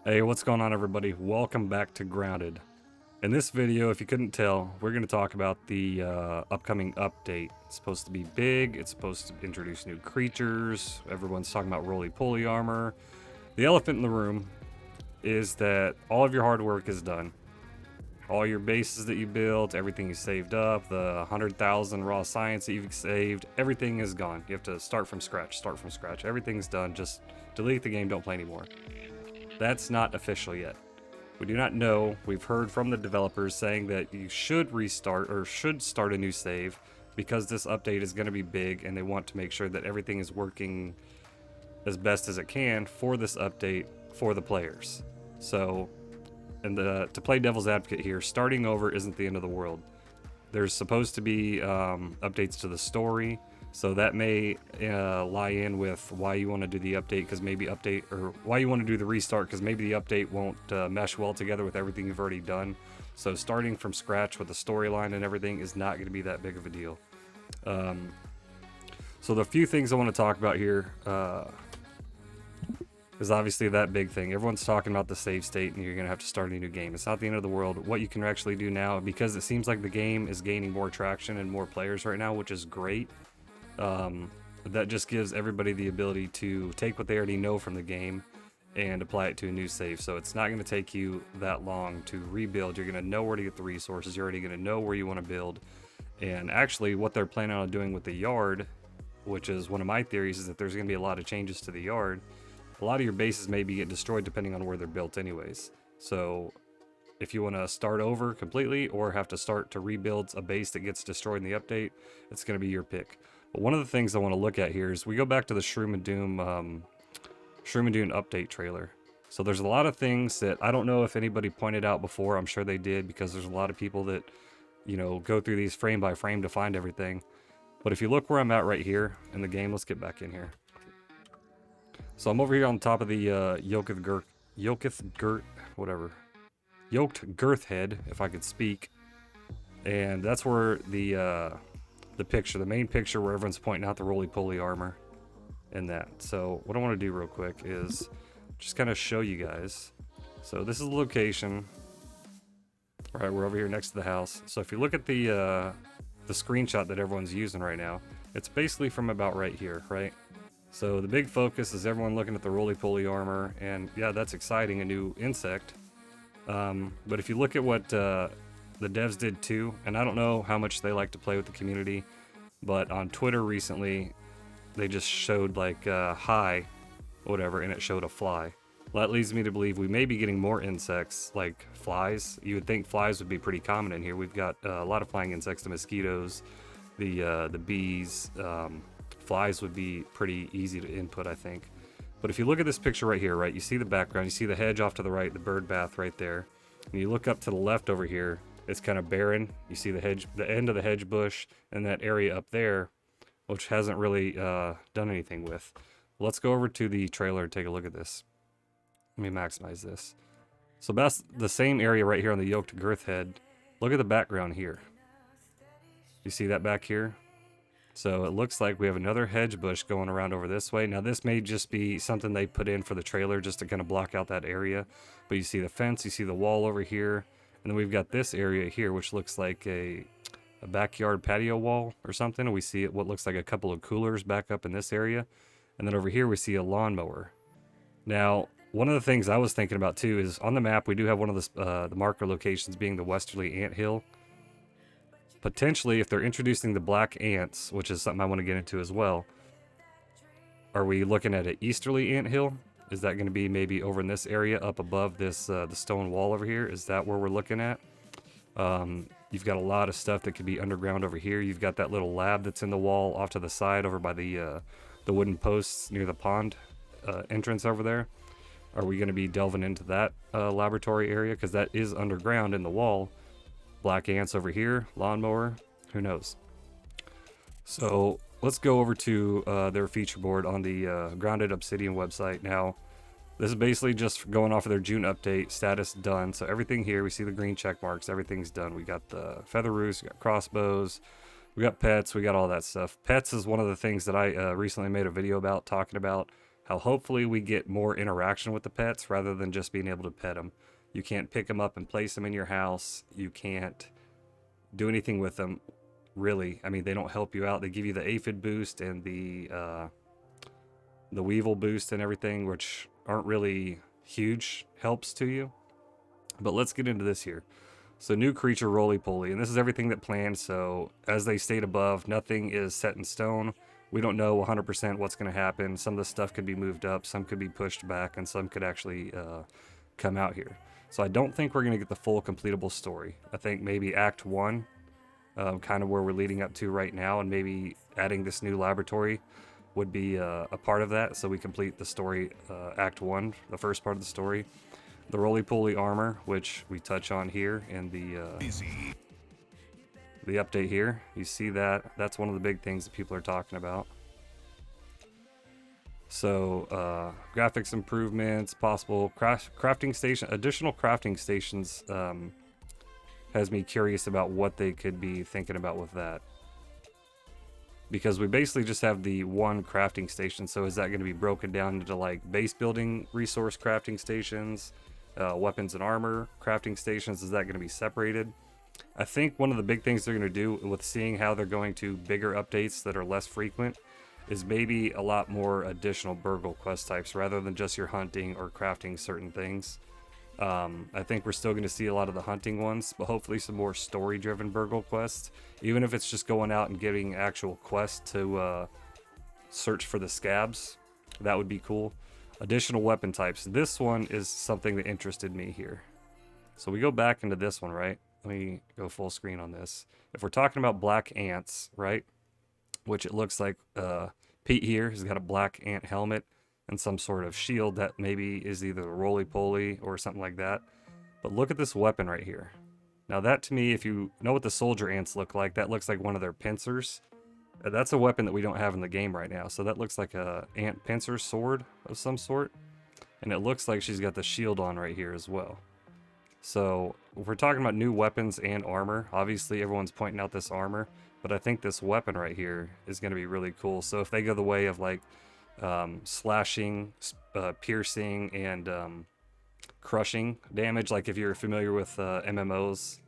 Hey, what's going on everybody? Welcome back to Grounded. In this video, if you couldn't tell, we're going to talk about the upcoming update. It's supposed to be big, it's supposed to introduce new creatures, everyone's talking about roly-poly armor. The elephant in the room is that all of your hard work is done. All your bases that you built, everything you saved up, the 100,000 raw science that you've saved, everything is gone. You have to start from scratch, Everything's done, just delete the game, don't play anymore. That's not official yet. We do not know. We've heard from the developers saying that you should restart or should start a new save because this update is going to be big and they want to make sure that everything is working as best as it can for this update for the players. So, to play devil's advocate here, starting over isn't the end of the world. There's supposed to be updates to the story. So that may lie in with why you want to do the update, because maybe why you want to do the restart, because maybe the update won't mesh well together with everything you've already done. So starting from scratch with the storyline and everything is not going to be that big of a deal. So the few things I want to talk about here is obviously that big thing. Everyone's talking about the save state and you're going to have to start a new game. It's not the end of the world. What you can actually do now, because it seems like the game is gaining more traction and more players right now, which is great. That just gives everybody the ability to take what they already know from the game and apply it to a new save. So it's not going to take you that long to rebuild. You're going to know where to get the resources. You're already going to know where you want to build. And actually what they're planning on doing with the yard, which is one of my theories, is that there's going to be a lot of changes to the yard. A lot of your bases may get destroyed depending on where they're built anyways. So if you want to start over completely or have to start to rebuild a base that gets destroyed in the update, it's going to be your pick. But one of the things I want to look at here is we go back to the Shroom Doom update trailer. So there's a lot of things that I don't know if anybody pointed out before. I'm sure they did, because there's a lot of people that, you know, go through these frame by frame to find everything. But if you look where I'm at right here in the game, let's get back in here. So I'm over here on top of the yoked girth head, if I could speak. And that's where the main picture where everyone's pointing out the roly-poly armor and that. So what I want to do real quick is just kind of show you guys. So this is the location. All right, we're over here next to the house. So if you look at the screenshot that everyone's using right now, it's basically from about right here, right? So the big focus is everyone looking at the roly-poly armor, and yeah, that's exciting, a new insect. But if you look at what the devs did too, and I don't know how much they like to play with the community, but on Twitter recently they just showed like hi, whatever, and it showed a fly. Well, that leads me to believe we may be getting more insects like flies. You would think flies would be pretty common in here. We've got a lot of flying insects, the mosquitoes, the bees. Flies would be pretty easy to input, I think. But if you look at this picture right here, right, you see the background, you see the hedge off to the right, the bird bath right there, and you look up to the left over here, it's kind of barren. You see the hedge, the end of the hedge bush, and that area up there, which hasn't really done anything with. Let's go over to the trailer and take a look at this. Let me maximize this. So that's the same area right here on the yoked girth head. Look at the background here. You see that back here? So it looks like we have another hedge bush going around over this way. Now this may just be something they put in for the trailer just to kind of block out that area. But you see the fence, you see the wall over here. And then we've got this area here, which looks like a backyard patio wall or something. And we see what looks like a couple of coolers back up in this area. And then over here we see a lawnmower. Now, one of the things I was thinking about too is on the map we do have one of the marker locations being the westerly anthill. Potentially, if they're introducing the black ants, which is something I want to get into as well, are we looking at an easterly anthill? Is that going to be maybe over in this area up above this the stone wall over here? Is that where we're looking at? You've got a lot of stuff that could be underground over here. You've got that little lab that's in the wall off to the side over by the wooden posts near the pond entrance over there. Are we going to be delving into that laboratory area? Because that is underground in the wall. Black ants over here, lawnmower, who knows? So let's go over to their feature board on the Grounded Obsidian website. Now, this is basically just going off of their June update, status done. So everything here, we see the green check marks, everything's done. We got the feather roosts, we got crossbows, we got pets, we got all that stuff. Pets is one of the things that I recently made a video about, talking about how hopefully we get more interaction with the pets rather than just being able to pet them. You can't pick them up and place them in your house. You can't do anything with them, really. I mean, they don't help you out. They give you the aphid boost and the weevil boost and everything, which aren't really huge helps to you. But let's get into this here. So new creature roly-poly, and this is everything that planned. So as they state above, nothing is set in stone. We don't know 100% what's going to happen. Some of the stuff could be moved up, some could be pushed back, and some could actually come out here. So I don't think we're going to get the full completable story. I think maybe Act 1, kind of where we're leading up to right now, and maybe adding this new laboratory would be a part of that, so we complete the story, Act 1, the first part of the story. The roly-poly armor, which we touch on here in the update here. You see that? That's one of the big things that people are talking about. So graphics improvements, possible crafting station, additional crafting stations has me curious about what they could be thinking about with that. Because we basically just have the one crafting station, so is that going to be broken down into like base building resource crafting stations, weapons and armor crafting stations? Is that going to be separated? I think one of the big things they're going to do with seeing how they're going to bigger updates that are less frequent is maybe a lot more additional burgle quest types rather than just your hunting or crafting certain things. I think we're still going to see a lot of the hunting ones, but hopefully some more story-driven burgle quests. Even if it's just going out and getting actual quests to search for the scabs, that would be cool. Additional weapon types. This one is something that interested me here. So we go back into this one, right? Let me go full screen on this. If we're talking about black ants, right? Which it looks like Pete here has got a black ant helmet and some sort of shield that maybe is either a roly-poly or something like that. But look at this weapon right here. Now that to me, if you know what the soldier ants look like, that looks like one of their pincers. That's a weapon that we don't have in the game right now. So that looks like a ant pincer sword of some sort. And it looks like she's got the shield on right here as well. So if we're talking about new weapons and armor, obviously everyone's pointing out this armor, but I think this weapon right here is going to be really cool. So if they go the way of like slashing, piercing, and crushing damage, like if you're familiar with MMOs,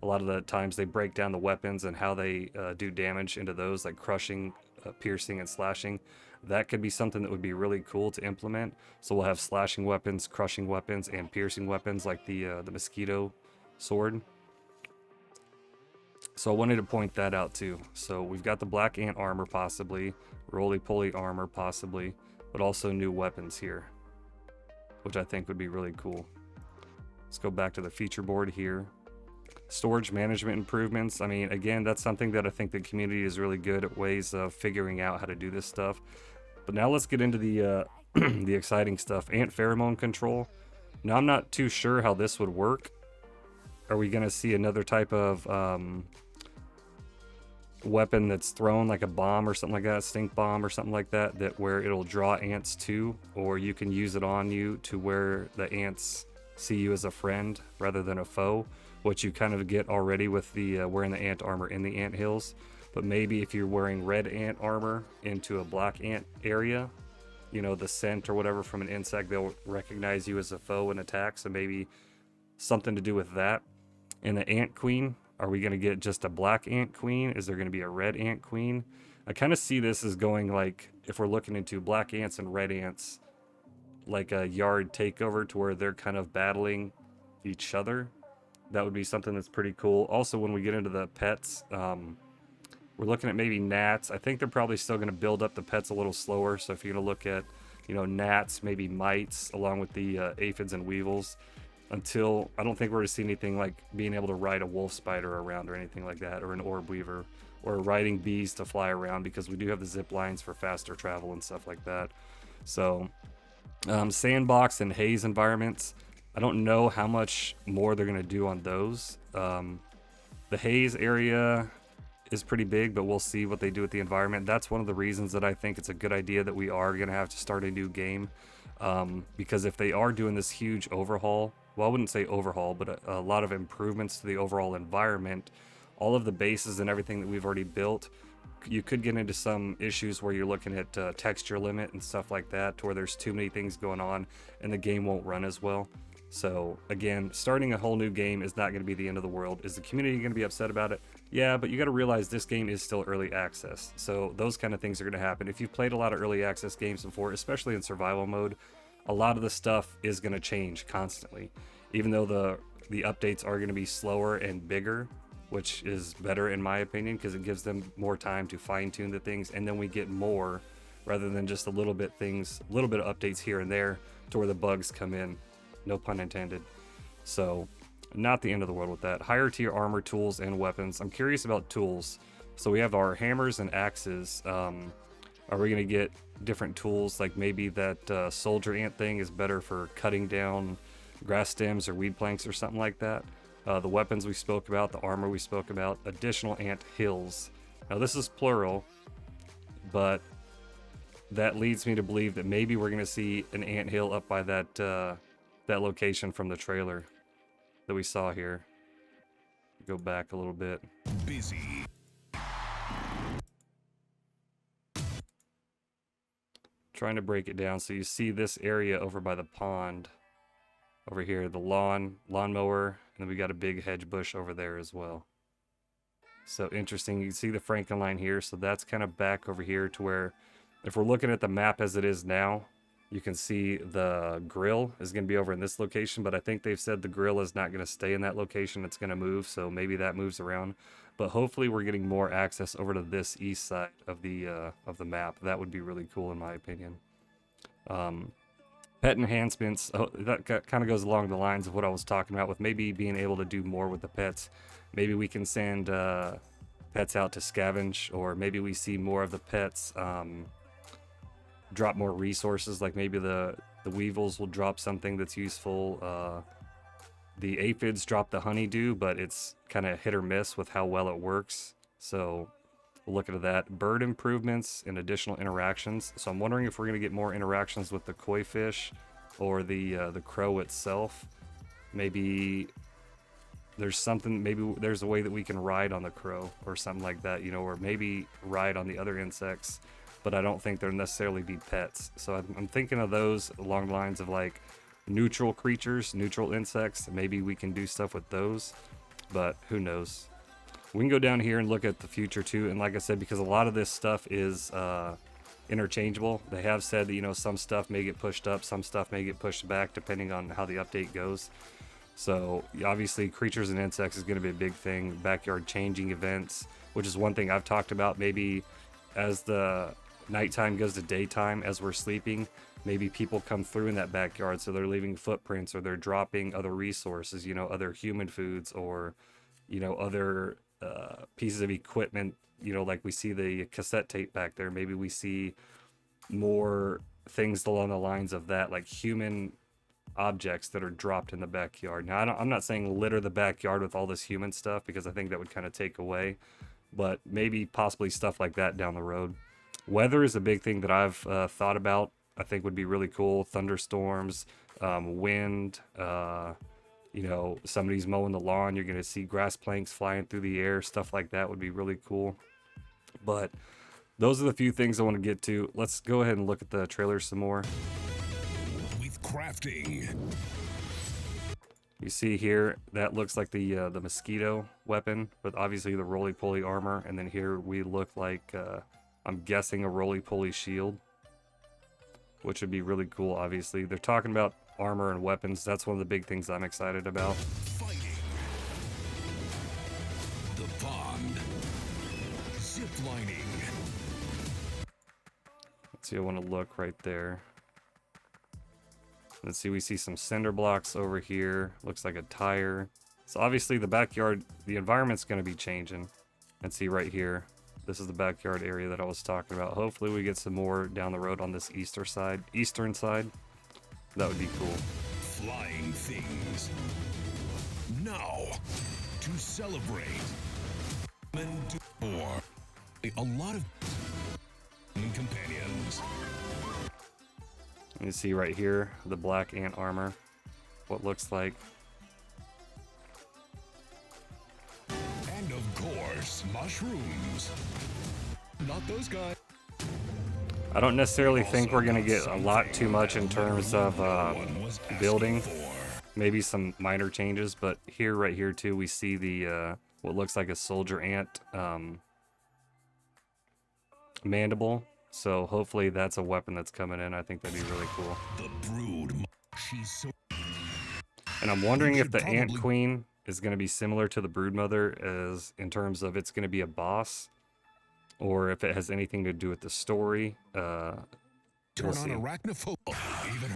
a lot of the times they break down the weapons and how they do damage into those, like crushing, piercing, and slashing. That could be something that would be really cool to implement. So we'll have slashing weapons, crushing weapons, and piercing weapons like the mosquito sword. So I wanted to point that out too. So we've got the black ant armor possibly, roly-poly armor possibly, but also new weapons here, which I think would be really cool. Let's go back to the feature board here. Storage management improvements. I mean, again, that's something that I think the community is really good at ways of figuring out how to do this stuff. But now let's get into the the exciting stuff. Ant Pheromone Control. Now I'm not too sure how this would work. Are we going to see another type of weapon that's thrown, like a bomb or something like that, stink bomb or something like that, that where it'll draw ants to, or you can use it on you to where the ants see you as a friend rather than a foe, which you kind of get already with the wearing the ant armor in the ant hills. But maybe if you're wearing red ant armor into a black ant area, you know, the scent or whatever from an insect, they'll recognize you as a foe and attack. So maybe something to do with that. And the ant queen, are we going to get just a black ant queen? Is there going to be a red ant queen? I kind of see this as going like, if we're looking into black ants and red ants, like a yard takeover to where they're kind of battling each other. That would be something that's pretty cool. Also, when we get into the pets, we're looking at maybe gnats. I think they're probably still going to build up the pets a little slower. So if you're going to look at, you know, gnats, maybe mites, along with the aphids and weevils, until I don't think we're going to see anything like being able to ride a wolf spider around or anything like that, or an orb weaver, or riding bees to fly around, because we do have the zip lines for faster travel and stuff like that. So Sandbox and Haze environments, I don't know how much more they're going to do on those. The Haze area is pretty big, but we'll see what they do with the environment. That's one of the reasons that I think it's a good idea that we are going to have to start a new game. Because if they are doing this huge overhaul, well, I wouldn't say overhaul, but a lot of improvements to the overall environment, all of the bases and everything that we've already built you could get into some issues where you're looking at texture limit and stuff like that, to where there's too many things going on and the game won't run as well. So again, starting a whole new game is not going to be the end of the world. Is the community going to be upset about it? Yeah, but you got to realize this game is still early access. So those kind of things are going to happen. If you've played a lot of early access games before, especially in survival mode, a lot of the stuff is going to change constantly. Even though the updates are going to be slower and bigger, which is better in my opinion, because it gives them more time to fine-tune the things, and then we get more rather than just a little bit of updates here and there to where the bugs come in. No pun intended. So not the end of the world with that. Higher tier armor, tools, and weapons. I'm curious about tools. So we have our hammers and axes. Are we going to get different tools? Like maybe that soldier ant thing is better for cutting down grass stems or weed planks or something like that. The weapons we spoke about, the armor we spoke about, additional ant hills. Now this is plural, but that leads me to believe that maybe we're going to see an ant hill up by that location from the trailer that we saw here. Go back a little bit. Busy. Trying to break it down. So you see this area over by the pond. Over here, the lawnmower, and then we got a big hedge bush over there as well. So interesting. You can see the Franklin line here. So that's kind of back over here to where, if we're looking at the map as it is now, you can see the grill is going to be over in this location, but I think they've said the grill is not going to stay in that location. It's going to move, so maybe that moves around. But hopefully we're getting more access over to this east side of the map. That would be really cool in my opinion. Pet enhancements, that kind of goes along the lines of what I was talking about with maybe being able to do more with the pets. Maybe we can send pets out to scavenge, or maybe we see more of the pets drop more resources, like maybe the weevils will drop something that's useful. The aphids drop the honeydew, but it's kind of hit or miss with how well it works. So we'll look into that. Bird improvements and additional interactions. So I'm wondering if we're going to get more interactions with the koi fish or the crow itself. Maybe there's something, maybe there's a way that we can ride on the crow or something like that, you know, or maybe ride on the other insects. But I don't think they'll necessarily be pets. So I'm thinking of those along the lines of like neutral creatures, neutral insects. Maybe we can do stuff with those, but who knows? We can go down here and look at the future too. And like I said, because a lot of this stuff is interchangeable, they have said that, you know, some stuff may get pushed up, some stuff may get pushed back depending on how the update goes. So obviously creatures and insects is going to be a big thing. Backyard changing events, which is one thing I've talked about. Maybe as the nighttime goes to daytime, as we're sleeping, maybe people come through in that backyard, so they're leaving footprints, or they're dropping other resources, you know, other human foods, or, you know, other pieces of equipment, you know, like we see the cassette tape back there. Maybe we see more things along the lines of that, like human objects that are dropped in the backyard. Now, I'm not saying litter the backyard with all this human stuff, because I think that would kind of take away, but maybe possibly stuff like that down the road. Weather is a big thing that I've thought about. I think would be really cool. Thunderstorms, wind, you know, somebody's mowing the lawn, you're going to see grass planks flying through the air. Stuff like that would be really cool. But those are the few things I want to get to. Let's go ahead and look at the trailer some more. With crafting. You see here, that looks like the mosquito weapon, with obviously the roly-poly armor. And then here we look like, I'm guessing, a roly-poly shield, which would be really cool, obviously. They're talking about armor and weapons. That's one of the big things I'm excited about. Fighting. The pond. Ziplining. Let's see, I want to look right there. Let's see, we see some cinder blocks over here. Looks like a tire. So obviously the backyard, the environment's going to be changing. Let's see right here. This is the backyard area that I was talking about. Hopefully we get some more down the road on this eastern side. That would be cool. Flying things. Now, to celebrate. And more. A lot of companions. You see right here, the black ant armor. What looks like. And of course, mushrooms. Not those guys. I don't necessarily think we're gonna get a lot too much in terms of building. Maybe some minor changes, but here, right here too, we see the what looks like a soldier ant mandible. So hopefully that's a weapon that's coming in. I think that'd be really cool. The brood. She's so. And I'm wondering You if the should ant probably- queen is going to be similar to the broodmother, as in terms of it's going to be a boss, or if it has anything to do with the story. Turn We'll on see. arachnophobia. Even.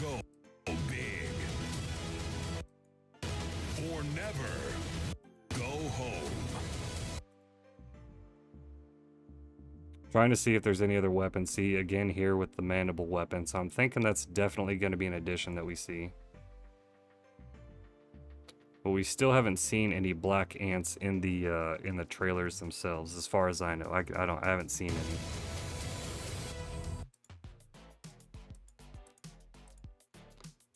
Go big. Or never. Go home. Trying to see if there's any other weapons. See, again here with the mandible weapon. So I'm thinking that's definitely going to be an addition that we see. But we still haven't seen any black ants in the trailers themselves, as far as I know. I haven't seen any.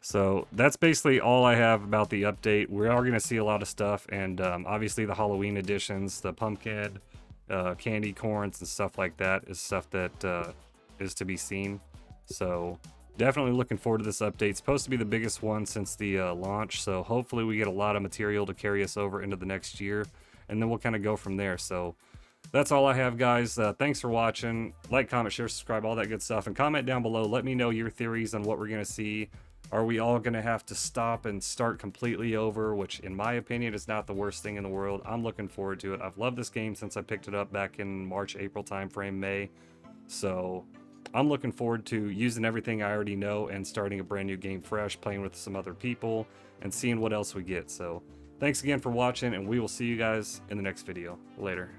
So that's basically all I have about the update. We are going to see a lot of stuff, and obviously the Halloween editions, the pumpkin, candy corns, and stuff like that is stuff that is to be seen. So definitely looking forward to this update. It's supposed to be the biggest one since the launch, so hopefully we get a lot of material to carry us over into the next year, and then we'll kind of go from there. So that's all I have, guys. Thanks for watching. Like, comment, share, subscribe, all that good stuff, and comment down below. Let me know your theories on what we're going to see. Are we all going to have to stop and start completely over, which in my opinion is not the worst thing in the world. I'm looking forward to it. I've loved this game since I picked it up back in March, April timeframe, May. So I'm looking forward to using everything I already know and starting a brand new game fresh, playing with some other people, and seeing what else we get. So thanks again for watching, and we will see you guys in the next video. Later.